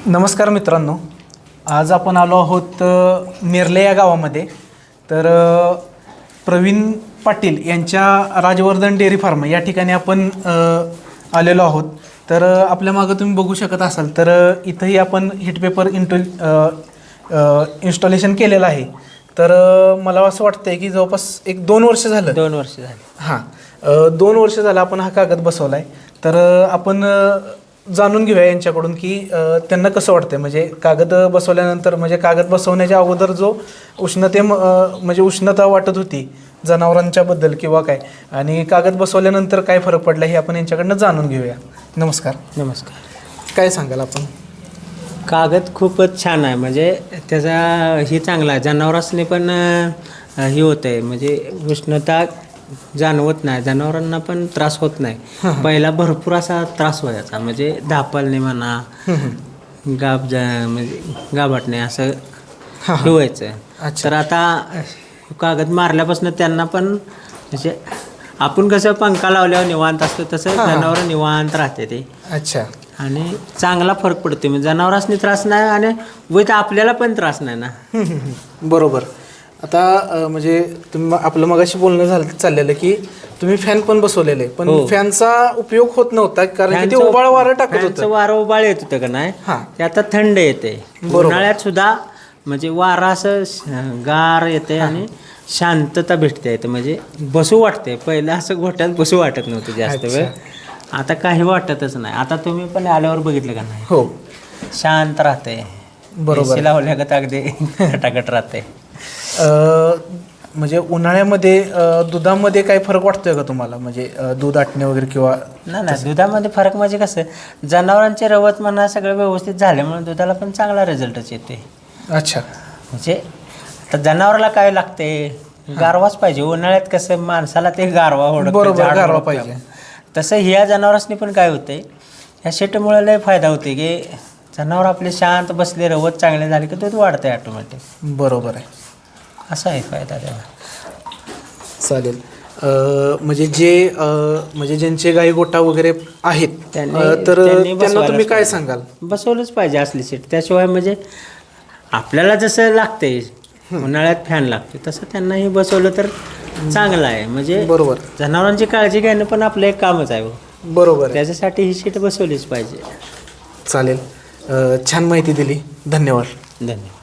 नमस्कार मित्रांनो, आज आपण आलो आहोत नेरले या गावामध्ये. तर प्रवीण पाटील यांच्या राजवर्धन डेअरी फार्म या ठिकाणी आपण आलेलो आहोत. तर आपल्या मागं तुम्ही बघू शकत असाल तर इथंही आपण हीट पेपर इन्स्टॉलेशन केलेलं आहे. तर मला असं वाटतं आहे की जवळपास 2 वर्ष झालं. 2 वर्ष झाली. हां, 2 वर्ष झालं आपण हा कागद बसवला आहे. तर आपण जाणून घेऊया यांच्याकडून की त्यांना कसं वाटतं. म्हणजे कागद बसवल्यानंतर, म्हणजे कागद बसवण्याच्या अगोदर जो म्हणजे उष्णता वाटत होती जनावरांच्याबद्दल किंवा काय, आणि कागद बसवल्यानंतर काय फरक पडला हे आपण यांच्याकडनं जाणून घेऊया. नमस्कार. नमस्कार. काय सांगाल आपण? कागद खूपच छान आहे. म्हणजे त्याचा हे चांगला आहे. जनावरांनी पण हे होतं आहे, म्हणजे उष्णता जाणवत नाही, जनावरांना पण त्रास होत नाही. पहिला भरपूर असा त्रास व्हायचा, म्हणजे धापालने म्हणा, म्हणजे गाभाटणे असं हे व्हायचं. तर आता कागद मारल्यापासून त्यांना पण, म्हणजे आपण कसं पंखा लावल्यावर निवांत असतो तसं जनावर निवांत राहते ते. अच्छा. आणि चांगला फरक पडतो. म्हणजे जनावरांनी त्रास नाही आणि वैत आपल्याला पण त्रास नाही ना. बरोबर. आता म्हणजे तुम्ही आपलं मगाशी बोलणं चाललेलं की तुम्ही फॅन पण बसवलेले, पण फॅनचा उपयोग होत नव्हता कारण की ते उबाळ वारं टाकत होतं. वारं उबाळ येत होतं का नाही, ते आता थंड येते. उन्हाळ्यात सुद्धा म्हणजे वारा असं गार येते आणि शांतता भेटते येते, म्हणजे बसू वाटते. पहिलं असं गोठ्यात बसू वाटत नव्हतं जास्त वेळ, आता काही वाटतच नाही. आता तुम्ही पण आल्यावर बघितलं का नाही, हो, शांत राहते. बरोबर. लावल्यागत अगदी खटाखट राहते. म्हणजे उन्हाळ्यामध्ये दुधामध्ये काय फरक वाटतोय का तुम्हाला? म्हणजे दूध आटणे वगैरे किंवा नाही, दुधामध्ये फरक म्हणजे कसं, जनावरांचे रवत म्हणा सगळं व्यवस्थित झाल्यामुळे दुधाला पण चांगला रिझल्टच येते. अच्छा. म्हणजे आता जनावराला काय लागते, गारवाच पाहिजे. उन्हाळ्यात कसं माणसाला ते गारवा बरोबर, गारवा पाहिजे. तसं ह्या जनावरांनी पण काय होते, ह्या शेतीमुळे लय फायदा होते की जनावर आपले शांत बसले, रवत चांगले झाले की दूध वाढते ऑटोमॅटिक. बरोबर आहे, असा आहे फायदा त्याला. चालेल. म्हणजे ज्यांचे गाई गोठा वगैरे आहेत तर त्यांना तुम्ही काय सांगाल? बसवलंच पाहिजे असली सीट. त्याशिवाय म्हणजे आपल्याला जसं लागते उन्हाळ्यात फॅन लागते तसं त्यांनाही बसवलं तर चांगलं आहे. म्हणजे बरोबर, जनावरांची काळजी घेणं पण आपलं एक कामच आहे. बरोबर. त्याच्यासाठी ही सीट बसवलीच पाहिजे. चालेल. छान माहिती दिली. धन्यवाद. धन्यवाद.